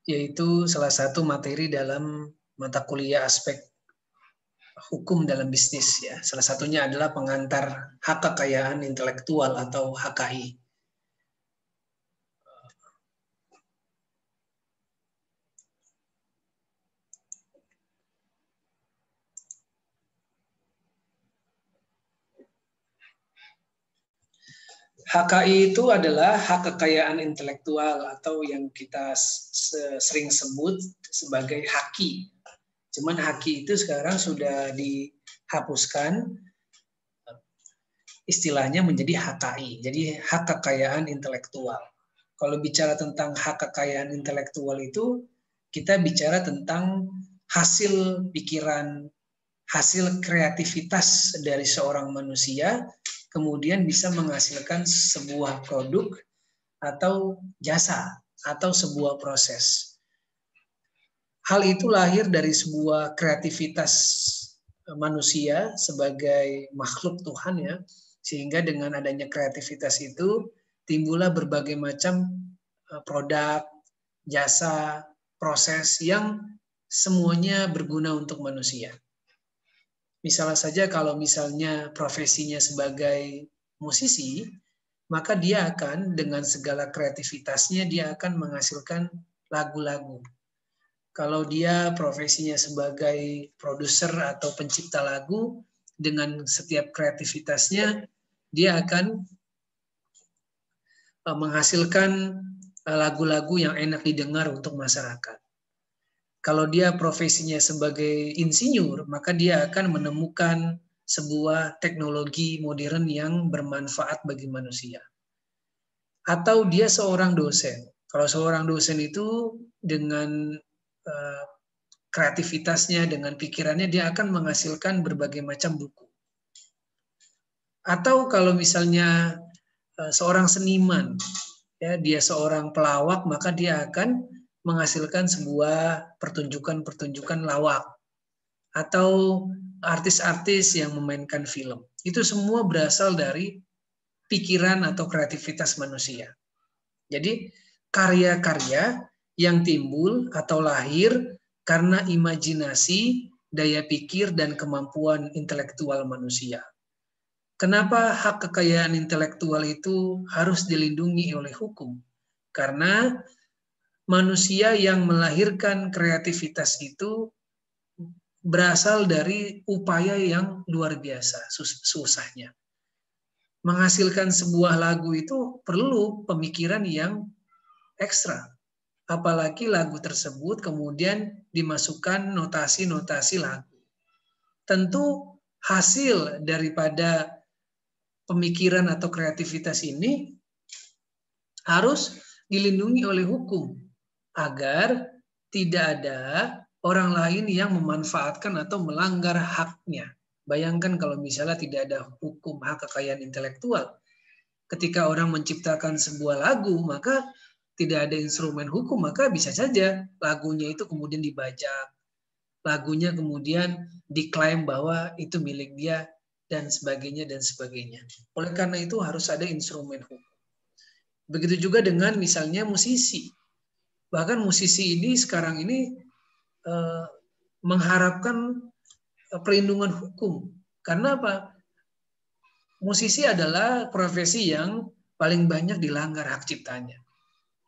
yaitu salah satu materi dalam mata kuliah aspek hukum dalam bisnis ya. Salah satunya adalah pengantar hak kekayaan intelektual atau HKI. HKI itu adalah hak kekayaan intelektual atau yang kita sering sebut sebagai haki. Cuman haki itu sekarang sudah dihapuskan, istilahnya menjadi HKI. Jadi hak kekayaan intelektual. Kalau bicara tentang hak kekayaan intelektual itu, kita bicara tentang hasil pikiran, hasil kreativitas dari seorang manusia, kemudian bisa menghasilkan sebuah produk atau jasa atau sebuah proses. Hal itu lahir dari sebuah kreativitas manusia sebagai makhluk Tuhan ya, sehingga dengan adanya kreativitas itu timbullah berbagai macam produk, jasa, proses yang semuanya berguna untuk manusia. Misalnya saja kalau misalnya profesinya sebagai musisi, maka dia akan dengan segala kreativitasnya dia akan menghasilkan lagu-lagu. Kalau dia profesinya sebagai produser atau pencipta lagu, dengan setiap kreativitasnya dia akan menghasilkan lagu-lagu yang enak didengar untuk masyarakat. Kalau dia profesinya sebagai insinyur, maka dia akan menemukan sebuah teknologi modern yang bermanfaat bagi manusia. Atau dia seorang dosen. Kalau seorang dosen itu dengan kreativitasnya, dengan pikirannya, dia akan menghasilkan berbagai macam buku. Atau kalau misalnya seorang seniman, ya, dia seorang pelawak, maka dia akan menghasilkan sebuah pertunjukan-pertunjukan lawak atau artis-artis yang memainkan film. Itu semua berasal dari pikiran atau kreativitas manusia. Jadi karya-karya yang timbul atau lahir karena imajinasi, daya pikir, dan kemampuan intelektual manusia. Kenapa hak kekayaan intelektual itu harus dilindungi oleh hukum? Karena manusia yang melahirkan kreativitas itu berasal dari upaya yang luar biasa, susahnya. Menghasilkan sebuah lagu itu perlu pemikiran yang ekstra. Apalagi lagu tersebut kemudian dimasukkan notasi-notasi lagu. Tentu hasil daripada pemikiran atau kreativitas ini harus dilindungi oleh hukum agar tidak ada orang lain yang memanfaatkan atau melanggar haknya. Bayangkan kalau misalnya tidak ada hukum hak kekayaan intelektual. Ketika orang menciptakan sebuah lagu, maka tidak ada instrumen hukum, maka bisa saja lagunya itu kemudian dibajak. Lagunya kemudian diklaim bahwa itu milik dia, dan sebagainya, dan sebagainya. Oleh karena itu harus ada instrumen hukum. Begitu juga dengan misalnya musisi. Bahkan musisi ini sekarang ini mengharapkan perlindungan hukum. Karena apa? Musisi adalah profesi yang paling banyak dilanggar hak ciptanya.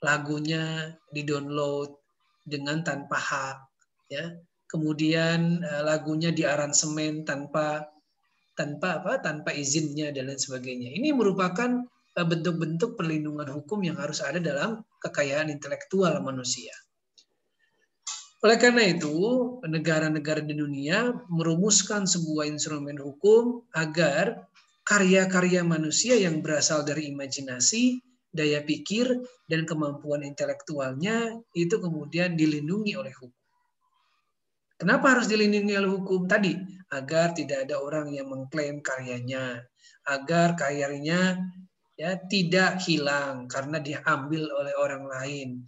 Lagunya di-download dengan tanpa hak, ya. Kemudian lagunya diaransemen tanpa izinnya dan lain sebagainya. Ini merupakan bentuk-bentuk perlindungan hukum yang harus ada dalam kekayaan intelektual manusia. Oleh karena itu, negara-negara di dunia merumuskan sebuah instrumen hukum agar karya-karya manusia yang berasal dari imajinasi, daya pikir, dan kemampuan intelektualnya itu kemudian dilindungi oleh hukum. Kenapa harus dilindungi oleh hukum? Tadi, agar tidak ada orang yang mengklaim karyanya, agar karyanya ya tidak hilang karena diambil oleh orang lain.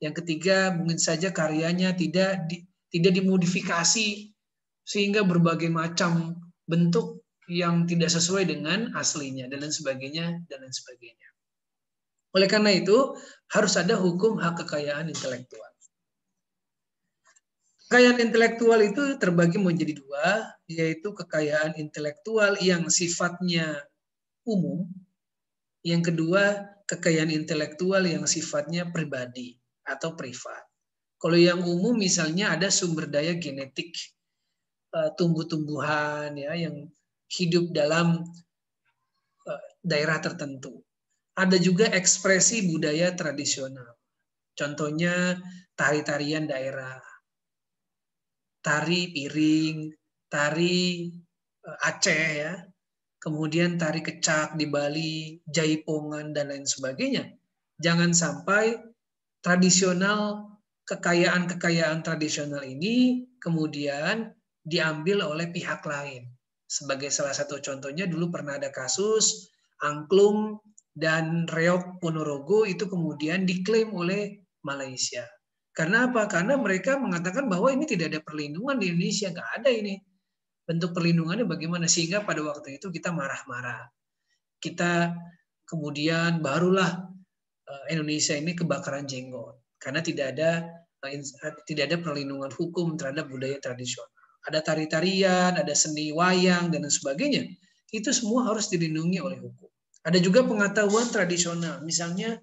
Yang ketiga, mungkin saja karyanya tidak dimodifikasi sehingga berbagai macam bentuk yang tidak sesuai dengan aslinya dan lain sebagainya. Oleh karena itu, harus ada hukum hak kekayaan intelektual. Kekayaan intelektual itu terbagi menjadi dua, yaitu kekayaan intelektual yang sifatnya umum, yang kedua kekayaan intelektual yang sifatnya pribadi atau privat. Kalau yang umum misalnya ada sumber daya genetik, tumbuh-tumbuhan ya yang hidup dalam daerah tertentu. Ada juga ekspresi budaya tradisional. Contohnya tari-tarian daerah, tari piring, tari Aceh ya, kemudian tari kecak di Bali, jaipongan dan lain sebagainya. Jangan sampai tradisional kekayaan tradisional ini kemudian diambil oleh pihak lain. Sebagai salah satu contohnya dulu pernah ada kasus angklung dan reog Ponorogo itu kemudian diklaim oleh Malaysia. Karena apa? Karena mereka mengatakan bahwa ini tidak ada perlindungan di Indonesia, nggak ada ini. Bentuk perlindungannya bagaimana? Sehingga pada waktu itu kita marah-marah. Kita kemudian barulah Indonesia ini kebakaran jenggot. Karena tidak ada perlindungan hukum terhadap budaya tradisional. Ada tari-tarian, ada seni wayang, dan sebagainya. Itu semua harus dilindungi oleh hukum. Ada juga pengetahuan tradisional. Misalnya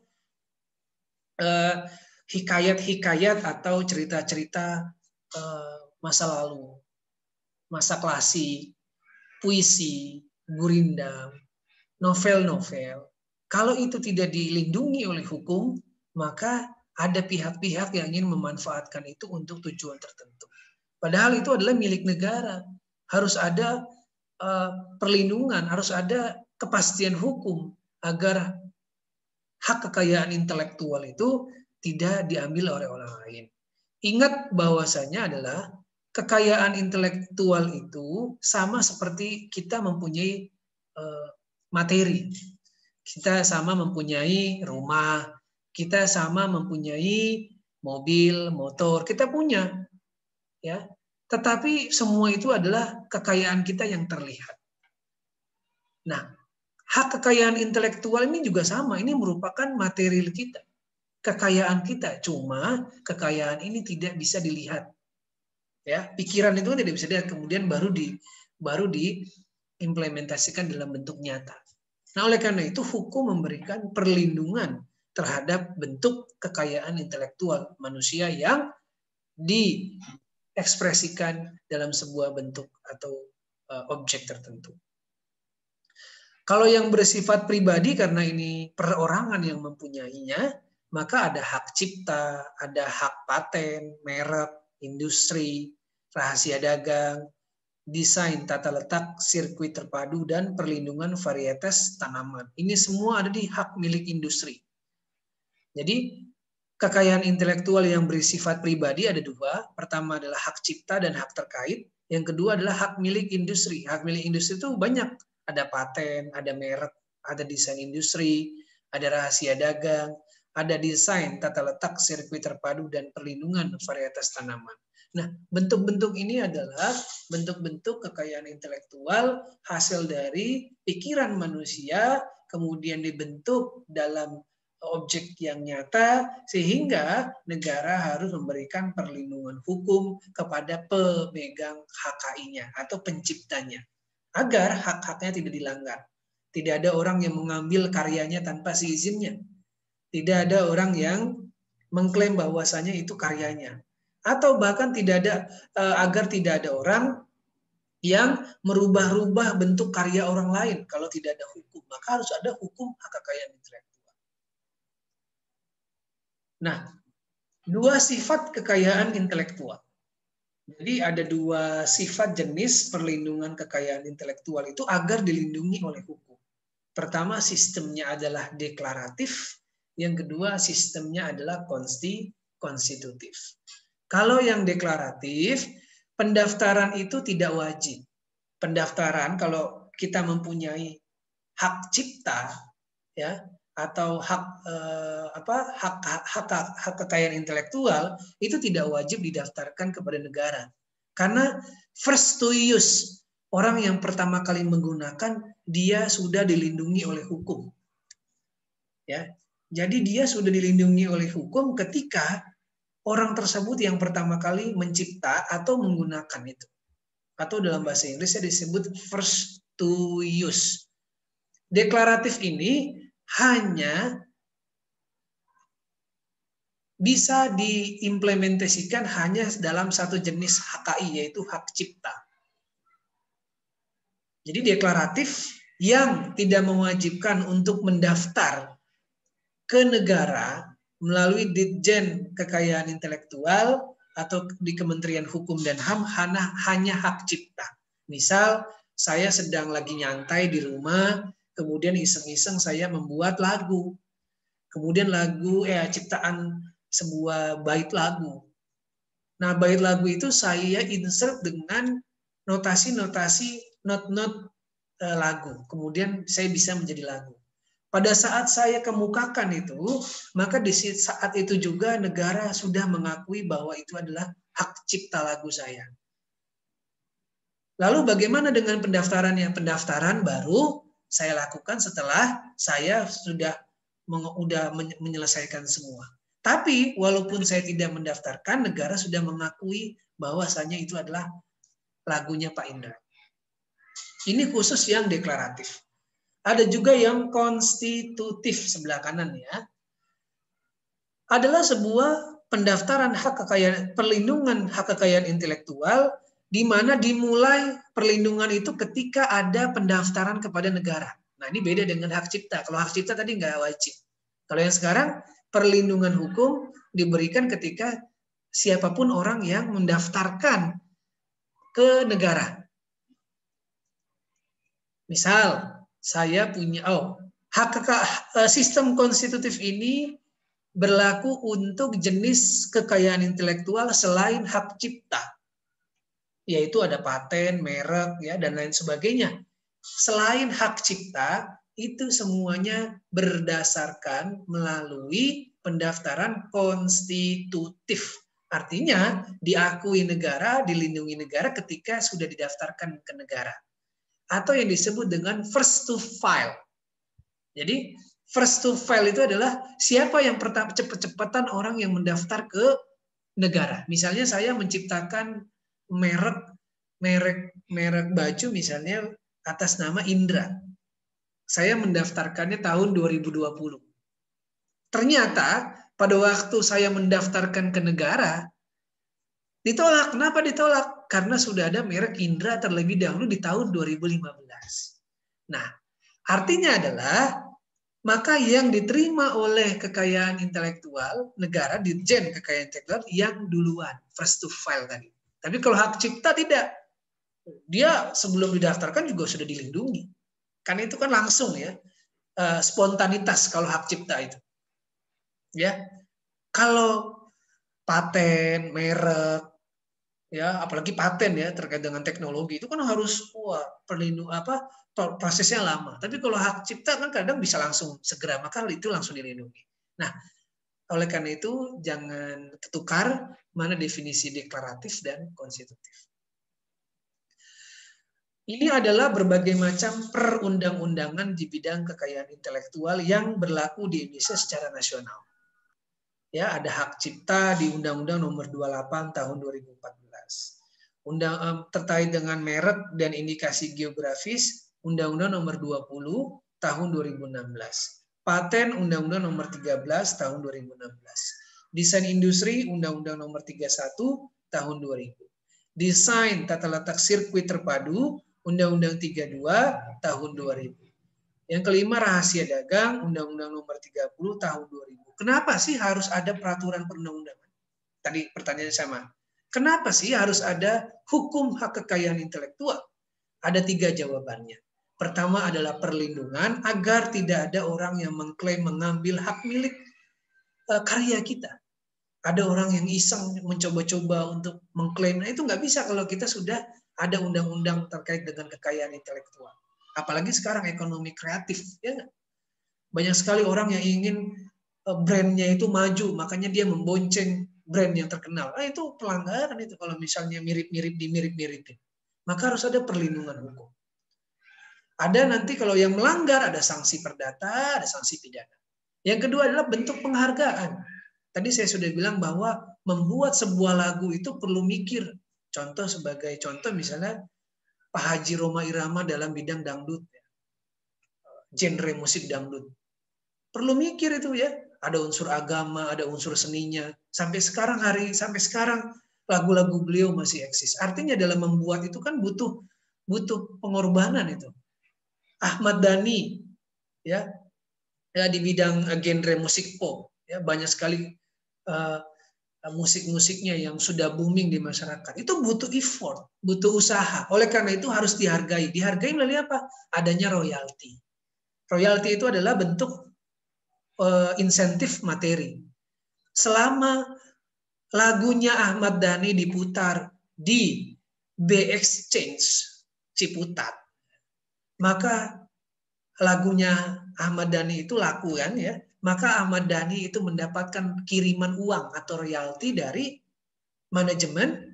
hikayat-hikayat atau cerita-cerita masa lalu, masa klasik, puisi, gurindam, novel-novel. Kalau itu tidak dilindungi oleh hukum, maka ada pihak-pihak yang ingin memanfaatkan itu untuk tujuan tertentu. Padahal itu adalah milik negara. Harus ada perlindungan, harus ada kepastian hukum agar hak kekayaan intelektual itu tidak diambil oleh orang lain. Ingat bahwasanya adalah kekayaan intelektual itu sama seperti kita mempunyai materi. Kita sama mempunyai rumah, kita sama mempunyai mobil, motor, kita punya. Ya. Tetapi semua itu adalah kekayaan kita yang terlihat. Nah, hak kekayaan intelektual ini juga sama, ini merupakan material kita. Kekayaan kita, cuma kekayaan ini tidak bisa dilihat. Ya, pikiran itu tidak bisa dilihat, kemudian baru diimplementasikan dalam bentuk nyata. Nah, oleh karena itu hukum memberikan perlindungan terhadap bentuk kekayaan intelektual manusia yang diekspresikan dalam sebuah bentuk atau objek tertentu. Kalau yang bersifat pribadi karena ini perorangan yang mempunyainya, maka ada hak cipta, ada hak paten, merek, industri, rahasia dagang, desain tata letak, sirkuit terpadu, dan perlindungan varietas tanaman. Ini semua ada di hak milik industri. Jadi kekayaan intelektual yang bersifat pribadi ada dua. Pertama adalah hak cipta dan hak terkait. Yang kedua adalah hak milik industri. Hak milik industri itu banyak. Ada paten, ada merek, ada desain industri, ada rahasia dagang, ada desain tata letak, sirkuit terpadu, dan perlindungan varietas tanaman. Nah, bentuk-bentuk ini adalah bentuk-bentuk kekayaan intelektual hasil dari pikiran manusia, kemudian dibentuk dalam objek yang nyata, sehingga negara harus memberikan perlindungan hukum kepada pemegang HKI-nya atau penciptanya, agar hak-haknya tidak dilanggar. Tidak ada orang yang mengambil karyanya tanpa seizinnya. Tidak ada orang yang mengklaim bahwasanya itu karyanya. Atau bahkan tidak ada agar tidak ada orang yang merubah-rubah bentuk karya orang lain. Kalau tidak ada hukum, maka harus ada hukum hak kekayaan intelektual. Nah, dua sifat kekayaan intelektual. Jadi ada dua sifat jenis perlindungan kekayaan intelektual itu agar dilindungi oleh hukum. Pertama, sistemnya adalah deklaratif. Yang kedua, sistemnya adalah konstitutif. Kalau yang deklaratif, pendaftaran itu tidak wajib. Pendaftaran kalau kita mempunyai hak cipta, ya, atau hak kekayaan intelektual itu tidak wajib didaftarkan kepada negara, karena first to use, orang yang pertama kali menggunakan dia sudah dilindungi oleh hukum, ya. Jadi dia sudah dilindungi oleh hukum ketika orang tersebut yang pertama kali mencipta atau menggunakan itu. Atau dalam bahasa Inggrisnya disebut first to use. Deklaratif ini hanya bisa diimplementasikan hanya dalam satu jenis HKI, yaitu hak cipta. Jadi deklaratif yang tidak mewajibkan untuk mendaftar ke negara melalui Ditjen Kekayaan Intelektual atau di Kementerian Hukum dan HAM hanya hak cipta. Misal saya sedang lagi nyantai di rumah, kemudian iseng-iseng saya membuat lagu. Kemudian lagu ciptaan sebuah bait lagu. Nah, bait lagu itu saya insert dengan notasi-notasi not lagu. Kemudian saya bisa menjadi lagu. Pada saat saya kemukakan itu, maka di saat itu juga negara sudah mengakui bahwa itu adalah hak cipta lagu saya. Lalu bagaimana dengan pendaftarannya? Pendaftaran baru saya lakukan setelah saya sudah menyelesaikan semua. Tapi walaupun saya tidak mendaftarkan, negara sudah mengakui bahwasanya itu adalah lagunya Pak Indra. Ini khusus yang deklaratif. Ada juga yang konstitutif sebelah kanan ya. Adalah sebuah pendaftaran hak kekayaan, perlindungan hak kekayaan intelektual di mana dimulai perlindungan itu ketika ada pendaftaran kepada negara. Nah, ini beda dengan hak cipta. Kalau hak cipta tadi nggak wajib. Kalau yang sekarang perlindungan hukum diberikan ketika siapapun orang yang mendaftarkan ke negara. Misal saya punya sistem konstitutif ini berlaku untuk jenis kekayaan intelektual selain hak cipta, yaitu ada paten, merek, ya dan lain sebagainya. Selain hak cipta, itu semuanya berdasarkan melalui pendaftaran konstitutif. Artinya diakui negara, dilindungi negara ketika sudah didaftarkan ke negara. Atau yang disebut dengan first to file. Jadi first to file itu adalah siapa yang pertama cepat-cepatan orang yang mendaftar ke negara. Misalnya saya menciptakan merek baju misalnya atas nama Indra. Saya mendaftarkannya tahun 2020. Ternyata pada waktu saya mendaftarkan ke negara, ditolak. Kenapa ditolak? Karena sudah ada merek Indra terlebih dahulu di tahun 2015. Nah, artinya adalah maka yang diterima oleh kekayaan intelektual negara, Ditjen Kekayaan Intelektual yang duluan, first to file tadi. Tapi kalau hak cipta tidak. Dia sebelum didaftarkan juga sudah dilindungi. Karena itu kan langsung ya, spontanitas kalau hak cipta itu. Ya. Kalau paten, merek, ya apalagi paten ya terkait dengan teknologi itu kan harus prosesnya lama. Tapi kalau hak cipta kan kadang bisa langsung segera, maka itu langsung dilindungi. Nah, oleh karena itu jangan ketukar mana definisi deklaratif dan konstitutif. Ini adalah berbagai macam perundang-undangan di bidang kekayaan intelektual yang berlaku di Indonesia secara nasional. Ya, ada hak cipta di Undang-Undang Nomor 28 Tahun 2014. Terkait dengan merek dan indikasi geografis, Undang-Undang Nomor 20 Tahun 2016. Paten Undang-Undang Nomor 13 Tahun 2016. Desain industri Undang-Undang Nomor 31 Tahun 2000. Desain tata letak sirkuit terpadu Undang-Undang 32 Tahun 2000. Yang kelima, rahasia dagang Undang-Undang Nomor 30 Tahun 2000. Kenapa sih harus ada peraturan perundang-undangan? Tadi pertanyaannya sama. Kenapa sih harus ada hukum hak kekayaan intelektual? Ada 3 jawabannya. Pertama adalah perlindungan agar tidak ada orang yang mengklaim mengambil hak milik karya kita. Ada orang yang iseng mencoba-coba untuk mengklaim. Nah, itu nggak bisa kalau kita sudah ada undang-undang terkait dengan kekayaan intelektual. Apalagi sekarang ekonomi kreatif, ya nggak? Banyak sekali orang yang ingin brandnya itu maju, makanya dia membonceng brand yang terkenal. Nah, itu pelanggaran itu kalau misalnya mirip-mirip dimirip-miripin. Maka harus ada perlindungan hukum. Ada nanti kalau yang melanggar ada sanksi perdata, ada sanksi pidana. Yang kedua adalah bentuk penghargaan. Tadi saya sudah bilang bahwa membuat sebuah lagu itu perlu mikir. Sebagai contoh misalnya Pak Haji Rhoma Irama dalam bidang dangdut, genre musik dangdut. Perlu mikir itu ya, ada unsur agama, ada unsur seninya. Sampai sekarang lagu-lagu beliau masih eksis. Artinya dalam membuat itu kan butuh pengorbanan itu. Ahmad Dhani ya di bidang genre musik pop ya, banyak sekali musik-musiknya yang sudah booming di masyarakat. Itu butuh effort, butuh usaha. Oleh karena itu harus dihargai. Dihargai melalui apa? Adanya royalti. Royalti itu adalah bentuk insentif materi. Selama lagunya Ahmad Dhani diputar di B-Exchange Ciputat, maka lagunya Ahmad Dhani itu laku kan ya, maka Ahmad Dhani itu mendapatkan kiriman uang atau royalti dari manajemen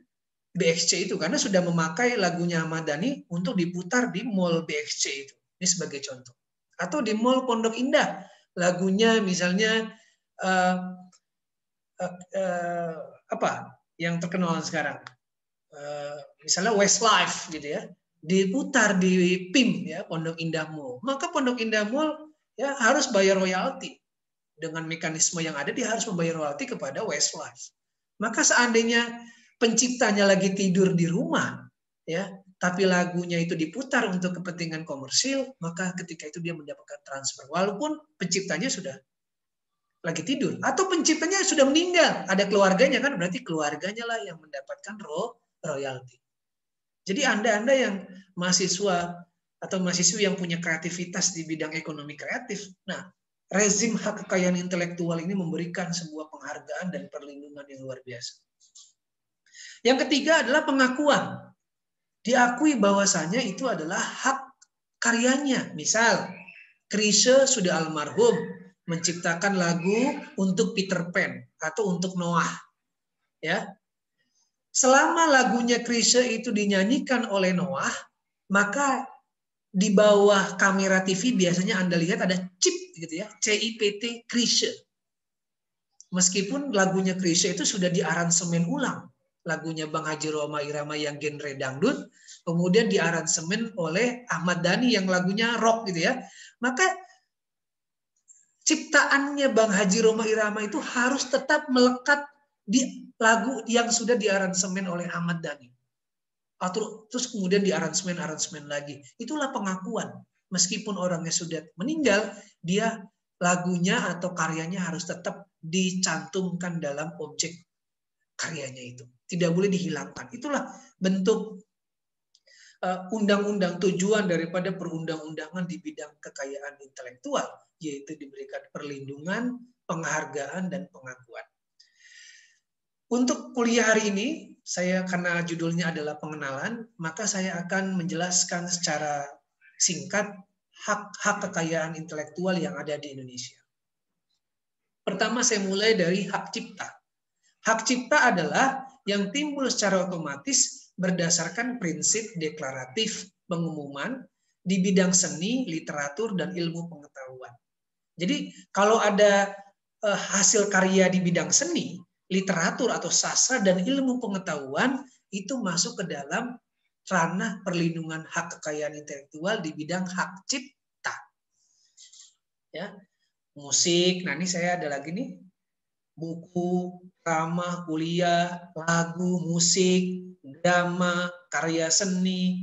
BXC itu karena sudah memakai lagunya Ahmad Dhani untuk diputar di mall BXC itu. Ini sebagai contoh. Atau di mall Pondok Indah, lagunya misalnya apa yang terkenal sekarang, misalnya Westlife gitu ya, diputar di PIM ya, Pondok Indah Mall, maka Pondok Indah Mall ya harus bayar royalti. Dengan mekanisme yang ada dia harus membayar royalti kepada Westlife. Maka seandainya penciptanya lagi tidur di rumah ya, tapi lagunya itu diputar untuk kepentingan komersil, maka ketika itu dia mendapatkan transfer walaupun penciptanya sudah lagi tidur atau penciptanya sudah meninggal, ada keluarganya kan, berarti keluarganya lah yang mendapatkan royalti. Jadi Anda yang mahasiswa atau mahasiswi yang punya kreativitas di bidang ekonomi kreatif, nah rezim hak kekayaan intelektual ini memberikan sebuah penghargaan dan perlindungan yang luar biasa. Yang ketiga adalah pengakuan. Diakui bahwasanya itu adalah hak karyanya. Misal, Chrisye sudah almarhum menciptakan lagu untuk Peter Pan atau untuk Noah. Ya. Selama lagunya Chrisye itu dinyanyikan oleh Noah, maka di bawah kamera TV biasanya Anda lihat ada chip gitu ya, CIPT Chrisye. Meskipun lagunya Chrisye itu sudah diaransemen ulang. Lagunya Bang Haji Rhoma Irama yang genre dangdut, kemudian diaransemen oleh Ahmad Dhani yang lagunya rock gitu ya. Maka ciptaannya Bang Haji Rhoma Irama itu harus tetap melekat di lagu yang sudah diaransemen oleh Ahmad Dhani. Atau terus kemudian diaransemen lagi. Itulah pengakuan. Meskipun orangnya sudah meninggal, dia lagunya atau karyanya harus tetap dicantumkan dalam objek karyanya itu. Tidak boleh dihilangkan. Itulah bentuk undang-undang, tujuan daripada perundang-undangan di bidang kekayaan intelektual, yaitu diberikan perlindungan, penghargaan, dan pengakuan. Untuk kuliah hari ini, saya karena judulnya adalah pengenalan, maka saya akan menjelaskan secara singkat hak-hak kekayaan intelektual yang ada di Indonesia. Pertama saya mulai dari hak cipta. Hak cipta adalah yang timbul secara otomatis berdasarkan prinsip deklaratif pengumuman di bidang seni, literatur, dan ilmu pengetahuan. Jadi kalau ada hasil karya di bidang seni, literatur atau sastra dan ilmu pengetahuan itu masuk ke dalam ranah perlindungan hak kekayaan intelektual di bidang hak cipta. Ya, musik. Nah ini saya ada lagi nih, buku, drama, kuliah, lagu, musik, drama, karya seni,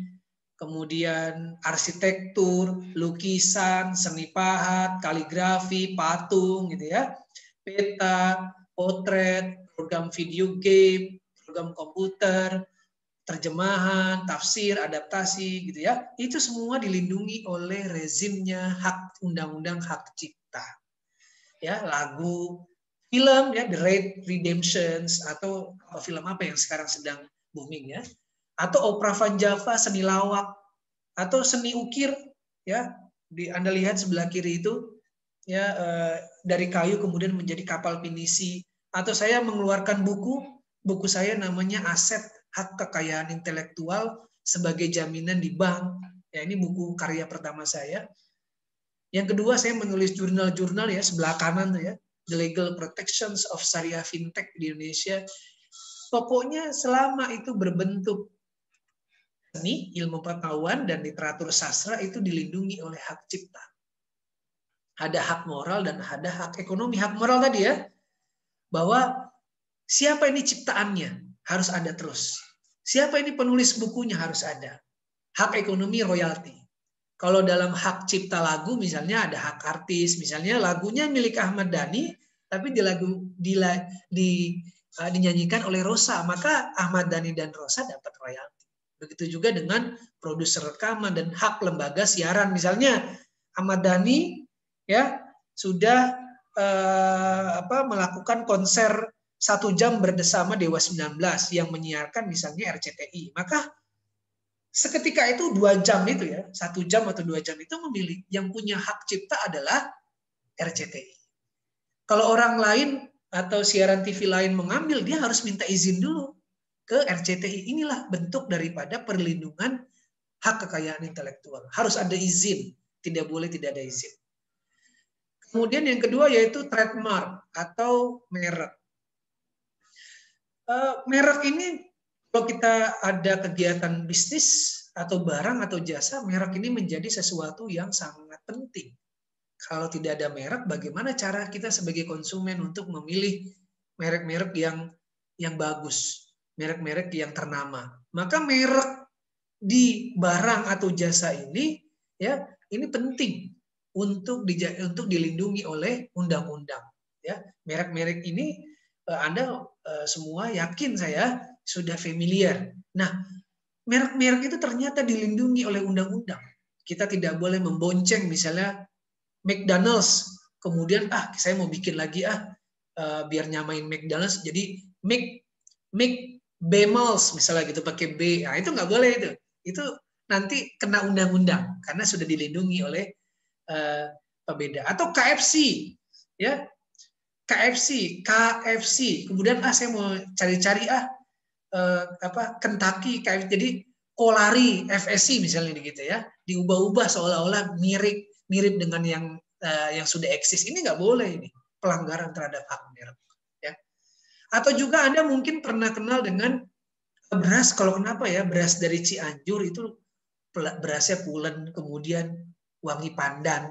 kemudian arsitektur, lukisan, seni pahat, kaligrafi, patung, gitu ya, peta, potret, program video game, program komputer, terjemahan, tafsir, adaptasi, gitu ya. Itu semua dilindungi oleh rezimnya hak undang-undang hak cipta. Ya, lagu, film ya, The Red Redemptions atau film apa yang sekarang sedang booming ya. Atau opera Van Java, seni lawak atau seni ukir ya. Anda lihat sebelah kiri itu ya, dari kayu kemudian menjadi kapal pinisi. Atau saya mengeluarkan buku saya namanya Aset Hak Kekayaan Intelektual sebagai Jaminan di Bank. Ya, ini buku karya pertama saya. Yang kedua saya menulis jurnal-jurnal ya, sebelah kanan tuh ya. the legal protections of Syariah Fintech di Indonesia. Pokoknya selama itu berbentuk seni, ilmu pengetahuan, dan literatur sastra itu dilindungi oleh hak cipta. Ada hak moral dan ada hak ekonomi. Hak moral tadi ya, bahwa siapa ini ciptaannya harus ada terus. Siapa ini penulis bukunya harus ada. Hak ekonomi royalti. Kalau dalam hak cipta lagu misalnya ada hak artis, misalnya lagunya milik Ahmad Dhani, tapi dinyanyikan oleh Rosa, maka Ahmad Dhani dan Rosa dapat royalti. Begitu juga dengan produser rekaman dan hak lembaga siaran, misalnya Ahmad Dhani ya sudah melakukan konser 1 jam bersama Dewa 19 yang menyiarkan misalnya RCTI, maka seketika itu 2 jam itu ya, 1 jam atau 2 jam itu memilih yang punya hak cipta adalah RCTI. Kalau orang lain atau siaran TV lain mengambil, dia harus minta izin dulu ke RCTI. Inilah bentuk daripada perlindungan hak kekayaan intelektual. Harus ada izin, tidak boleh tidak ada izin. Kemudian yang kedua yaitu trademark atau merek. Merek ini kalau kita ada kegiatan bisnis atau barang atau jasa, merek ini menjadi sesuatu yang sangat penting. Kalau tidak ada merek, bagaimana cara kita sebagai konsumen untuk memilih merek-merek yang bagus, merek-merek yang ternama. Maka merek di barang atau jasa ini ya, ini penting untuk dilindungi oleh undang-undang. Ya, merek-merek ini Anda semua yakin saya sudah familiar. Nah, merek-merek itu ternyata dilindungi oleh undang-undang. Kita tidak boleh membonceng misalnya McDonald's, kemudian saya mau bikin lagi biar nyamain McDonald's jadi McBemals misalnya gitu pakai B. Nah, itu nggak boleh itu. Itu nanti kena undang-undang karena sudah dilindungi oleh pembeda. Atau KFC ya. KFC. Kemudian saya mau cari-cari Kentucky KFC jadi Kolari FSC misalnya gitu ya. Diubah-ubah seolah-olah mirip dengan yang sudah eksis. Ini nggak boleh, ini pelanggaran terhadap hak merek ya. Atau juga Anda mungkin pernah kenal dengan beras. Kalau kenapa ya, beras dari Cianjur itu berasnya pulen, kemudian wangi pandan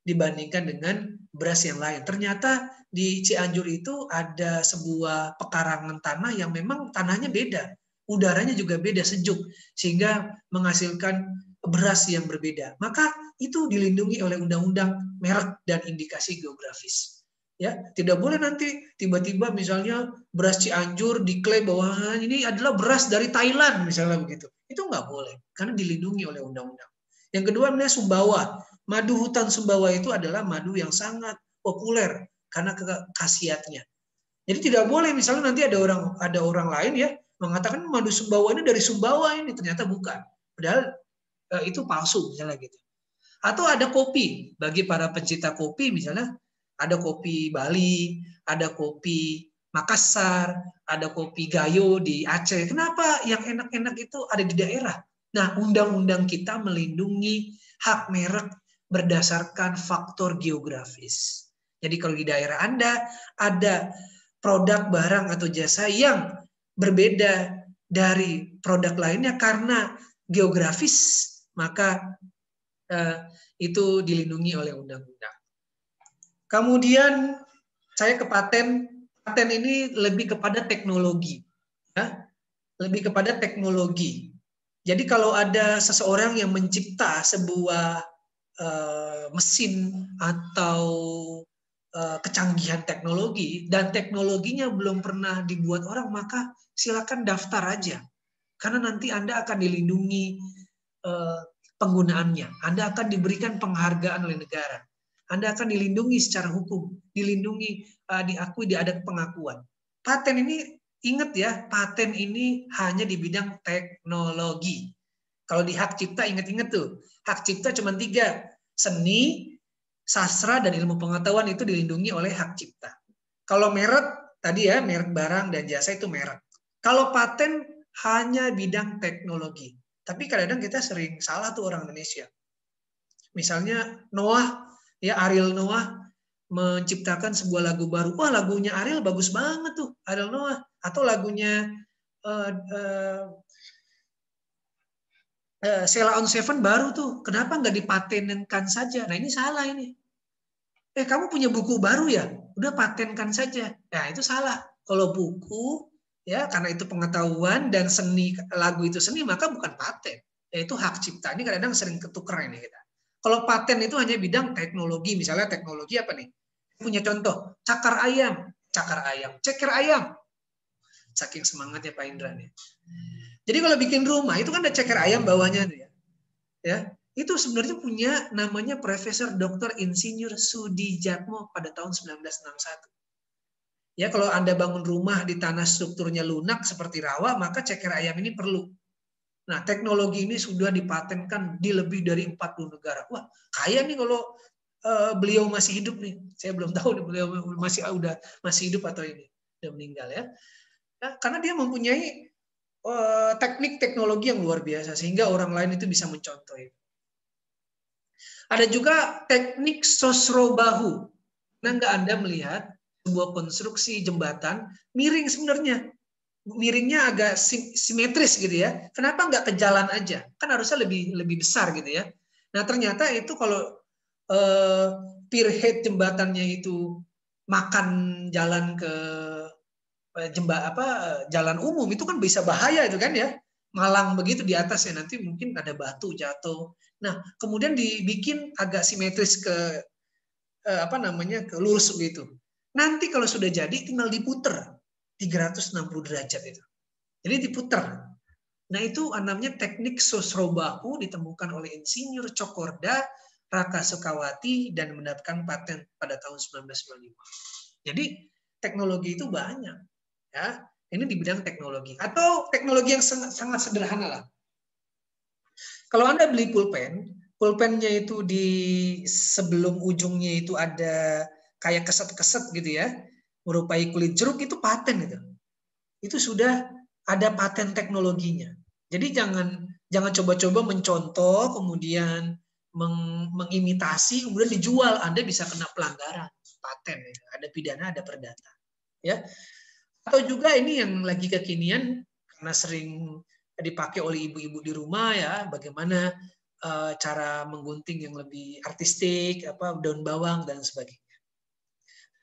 dibandingkan dengan beras yang lain. Ternyata di Cianjur itu ada sebuah pekarangan tanah yang memang tanahnya beda, udaranya juga beda, sejuk, sehingga menghasilkan beras yang berbeda. Maka itu dilindungi oleh undang-undang merek dan indikasi geografis. Ya, tidak boleh nanti tiba-tiba misalnya beras Cianjur diklaim bahwa ini adalah beras dari Thailand misalnya begitu. Itu nggak boleh karena dilindungi oleh undang-undang. Yang kedua namanya Sumbawa. Madu hutan Sumbawa itu adalah madu yang sangat populer karena khasiatnya. Jadi tidak boleh misalnya nanti ada orang lain ya mengatakan madu Sumbawa ini dari Sumbawa ini, ternyata bukan. Padahal itu palsu misalnya gitu. Atau ada kopi, bagi para pencinta kopi misalnya ada kopi Bali, ada kopi Makassar, ada kopi Gayo di Aceh. Kenapa yang enak-enak itu ada di daerah? Nah, undang-undang kita melindungi hak merek berdasarkan faktor geografis. Jadi kalau di daerah Anda ada produk, barang, atau jasa yang berbeda dari produk lainnya karena geografis, maka itu dilindungi oleh undang-undang. Kemudian saya ke paten. Paten ini lebih kepada teknologi. Ya? Lebih kepada teknologi. Jadi kalau ada seseorang yang mencipta sebuah mesin atau kecanggihan teknologi dan teknologinya belum pernah dibuat orang, maka silakan daftar aja. Karena nanti Anda akan dilindungi penggunaannya. Anda akan diberikan penghargaan oleh negara. Anda akan dilindungi secara hukum, dilindungi, diakui, ada pengakuan. Paten ini, ingat ya, paten ini hanya di bidang teknologi. Kalau di hak cipta, ingat-ingat tuh, hak cipta cuma 3, seni, sastra, dan ilmu pengetahuan itu dilindungi oleh hak cipta. Kalau merek, tadi ya, merek barang dan jasa itu merek. Kalau paten hanya bidang teknologi. Tapi kadang-kadang kita sering salah tuh orang Indonesia. Misalnya Noah, ya Ariel Noah menciptakan sebuah lagu baru. Wah, lagunya Ariel bagus banget tuh, Ariel Noah. Atau lagunya Sheila on Seven baru tuh. Kenapa nggak dipatenkan saja? Nah, ini salah ini. Kamu punya buku baru ya? Udah patenkan saja. Nah, itu salah. Kalau buku, ya karena itu pengetahuan dan seni, lagu itu seni, maka bukan paten. Itu hak cipta. Ini kadang-kadang sering ketuker ini kita. Kalau paten itu hanya bidang teknologi. Misalnya teknologi apa nih? Punya contoh, ceker ayam. Ceker ayam. Saking semangatnya Pak Indra nih. Jadi kalau bikin rumah, itu kan ada ceker ayam bawahnya. Ya, itu sebenarnya punya namanya Profesor Dr. Insinyur Sudijatmo pada tahun 1961. Ya, kalau Anda bangun rumah di tanah strukturnya lunak seperti rawa, maka ceker ayam ini perlu. Nah, teknologi ini sudah dipatenkan di lebih dari 40 negara. Wah, kaya nih kalau beliau masih hidup nih. Saya belum tahu nih beliau masih hidup atau ini udah meninggal ya. Nah, karena dia mempunyai teknik teknologi yang luar biasa sehingga orang lain itu bisa mencontoh itu. Ada juga teknik sosrobahu. Nah, nggak Anda melihat sebuah konstruksi jembatan miring sebenarnya. Miringnya agak simetris gitu ya. Kenapa nggak ke jalan aja? Kan harusnya lebih besar gitu ya. Nah, ternyata itu kalau pierhead jembatannya itu makan jalan ke jalan umum itu kan bisa bahaya itu kan ya. Malang begitu di atas ya, nanti mungkin ada batu jatuh. Nah, kemudian dibikin agak simetris ke ke lurus begitu. Nanti kalau sudah jadi tinggal diputer 360 derajat itu. Jadi diputer. Nah, itu namanya teknik sosrobahu, ditemukan oleh Insinyur Cokorda Raka Sukawati dan mendapatkan paten pada tahun 1995. Jadi teknologi itu banyak. Ya, ini di bidang teknologi atau teknologi yang sangat sederhana lah. Kalau Anda beli pulpen, pulpennya itu di sebelum ujungnya itu ada kayak keset-keset gitu ya, merupai kulit jeruk, itu paten itu. Itu sudah ada paten teknologinya. Jadi jangan coba-coba mencontoh kemudian mengimitasi kemudian dijual, Anda bisa kena pelanggaran paten. Ada pidana, ada perdata. Ya. Atau juga ini yang lagi kekinian karena sering dipakai oleh ibu-ibu di rumah ya, bagaimana cara menggunting yang lebih artistik, daun bawang dan sebagainya.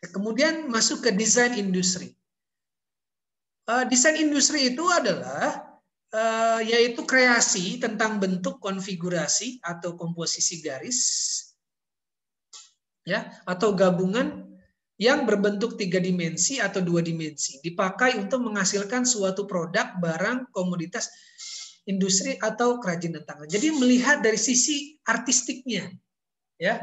Kemudian masuk ke desain industri. Desain industri itu adalah yaitu kreasi tentang bentuk, konfigurasi atau komposisi garis, ya, atau gabungan yang berbentuk 3 dimensi atau 2 dimensi, dipakai untuk menghasilkan suatu produk, barang, komoditas, industri atau kerajinan tangan. Jadi melihat dari sisi artistiknya, ya.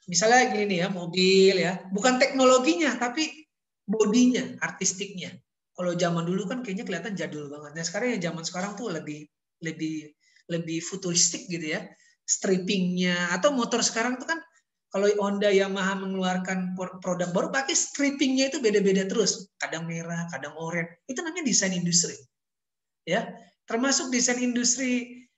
Misalnya gini nih ya, mobil ya, bukan teknologinya tapi bodinya, artistiknya. Kalau zaman dulu kan kayaknya kelihatan jadul banget. Nah, sekarang yang zaman sekarang tuh lebih futuristik gitu ya. Strippingnya atau motor sekarang tuh kan kalau Honda, Yamaha mengeluarkan produk baru pakai strippingnya itu beda-beda terus, kadang merah, kadang oranye. Itu namanya desain industri, ya. Termasuk desain industri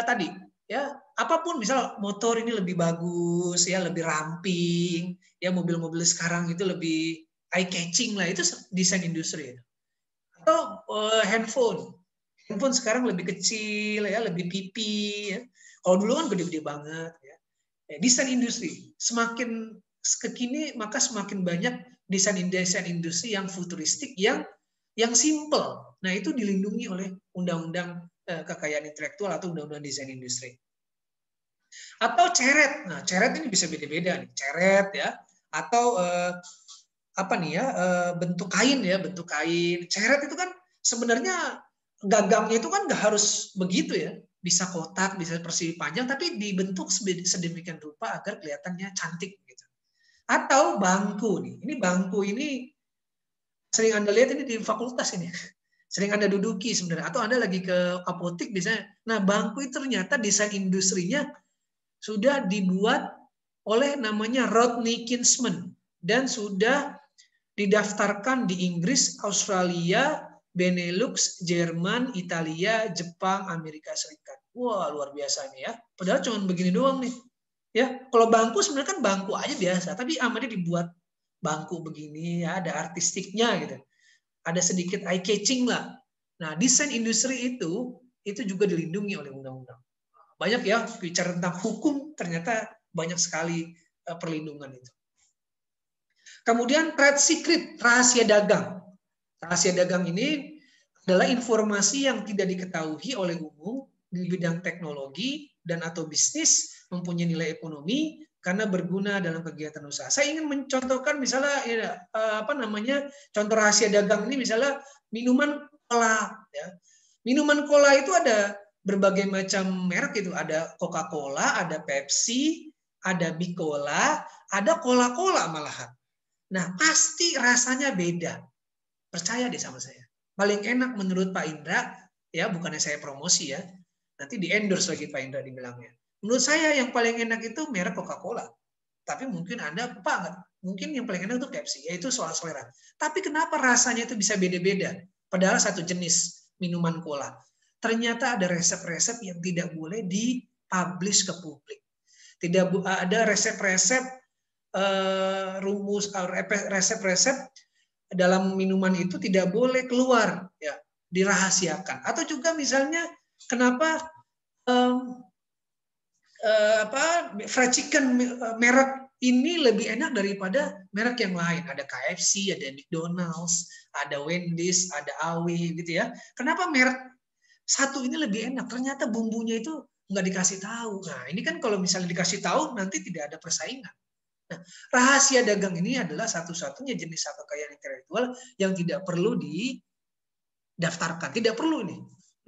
tadi, ya. Apapun, misal motor ini lebih bagus, ya, lebih ramping, ya, mobil-mobil sekarang itu lebih eye catching lah, itu desain industri. Atau handphone sekarang lebih kecil, ya, lebih pipi, ya. Kalau dulu kan gede-gede banget, ya. Desain industri semakin kekini maka semakin banyak desain industri yang futuristik, yang simple. Nah, itu dilindungi oleh undang-undang kekayaan intelektual atau undang-undang desain industri. Atau ceret. Nah, ceret ini bisa beda-beda nih. Ceret ya, atau bentuk kain ya, bentuk kain. Ceret itu kan sebenarnya gagangnya itu kan nggak harus begitu ya. Bisa kotak, bisa persegi panjang, tapi dibentuk sedemikian rupa agar kelihatannya cantik gitu. Atau bangku nih. Ini bangku ini sering Anda lihat ini di fakultas ini. Sering Anda duduki sebenarnya. Atau Anda lagi ke apotik misalnya. Nah, bangku itu ternyata desain industrinya sudah dibuat oleh namanya Rodney Kinsman dan sudah didaftarkan di Inggris, Australia, Benelux, Jerman, Italia, Jepang, Amerika Serikat. Wah, luar biasa nih ya. Padahal cuma begini doang nih. Ya, kalau bangku sebenarnya kan bangku aja biasa, tapi amatnya dibuat bangku begini ya, ada artistiknya gitu. Ada sedikit eye catching lah. Nah, desain industri itu juga dilindungi oleh undang-undang. Banyak ya bicara tentang hukum, ternyata banyak sekali perlindungan itu. Kemudian trade secret, rahasia dagang. Rahasia dagang ini adalah informasi yang tidak diketahui oleh umum di bidang teknologi dan atau bisnis, mempunyai nilai ekonomi karena berguna dalam kegiatan usaha. Saya ingin mencontohkan misalnya contoh rahasia dagang ini misalnya minuman cola ya. Minuman cola itu ada berbagai macam merek itu, ada Coca-Cola, ada Pepsi, ada Bicola, ada Cola-Cola malahan. Nah, pasti rasanya beda. Percaya deh sama saya. Paling enak menurut Pak Indra, ya bukannya saya promosi ya, nanti di-endorse lagi Pak Indra dibilangnya. Menurut saya yang paling enak itu merek Coca-Cola. Tapi mungkin Anda, Pak, mungkin yang paling enak itu Pepsi, yaitu soal selera. Tapi kenapa rasanya itu bisa beda-beda? Padahal satu jenis minuman cola. Ternyata ada resep-resep yang tidak boleh dipublish ke publik. Tidak ada resep-resep resep-resep dalam minuman itu tidak boleh keluar, ya, dirahasiakan. Atau juga misalnya kenapa fried chicken merek ini lebih enak daripada merek yang lain. Ada KFC, ada McDonald's, ada Wendy's, ada AW gitu ya. Kenapa merek satu ini lebih enak? Ternyata bumbunya itu nggak dikasih tahu. Nah, ini kan kalau misalnya dikasih tahu nanti tidak ada persaingan. Nah, rahasia dagang ini adalah satu-satunya jenis kekayaan intelektual yang tidak perlu didaftarkan. Tidak perlu ini.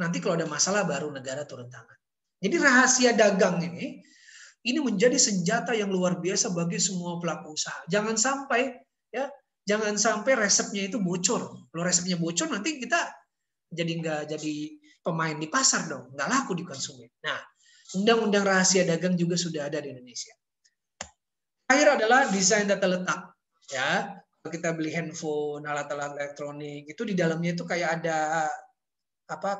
Nanti kalau ada masalah baru negara turun tangan. Jadi rahasia dagang ini menjadi senjata yang luar biasa bagi semua pelaku usaha. Jangan sampai resepnya itu bocor. Kalau resepnya bocor nanti kita nggak jadi pemain di pasar dong, nggak laku di konsumen. Nah, undang-undang rahasia dagang juga sudah ada di Indonesia. Terakhir adalah desain tata letak. Ya, kalau kita beli handphone, alat-alat elektronik itu di dalamnya itu kayak ada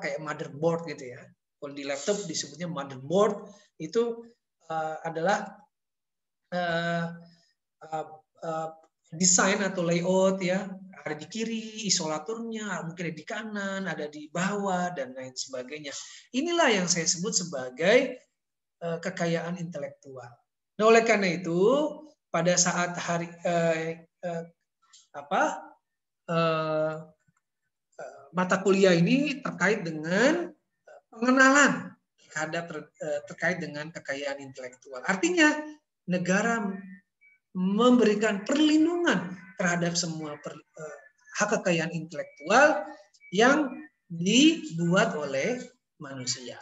kayak motherboard gitu ya. Kalau di laptop disebutnya motherboard, itu adalah desain atau layout ya. Ada di kiri isolaturnya, mungkin ada di kanan, ada di bawah dan lain sebagainya. Inilah yang saya sebut sebagai kekayaan intelektual. Nah, oleh karena itu pada saat mata kuliah ini terkait dengan pengenalan terkait dengan kekayaan intelektual. Artinya negara memberikan perlindungan terhadap semua hak kekayaan intelektual yang dibuat oleh manusia.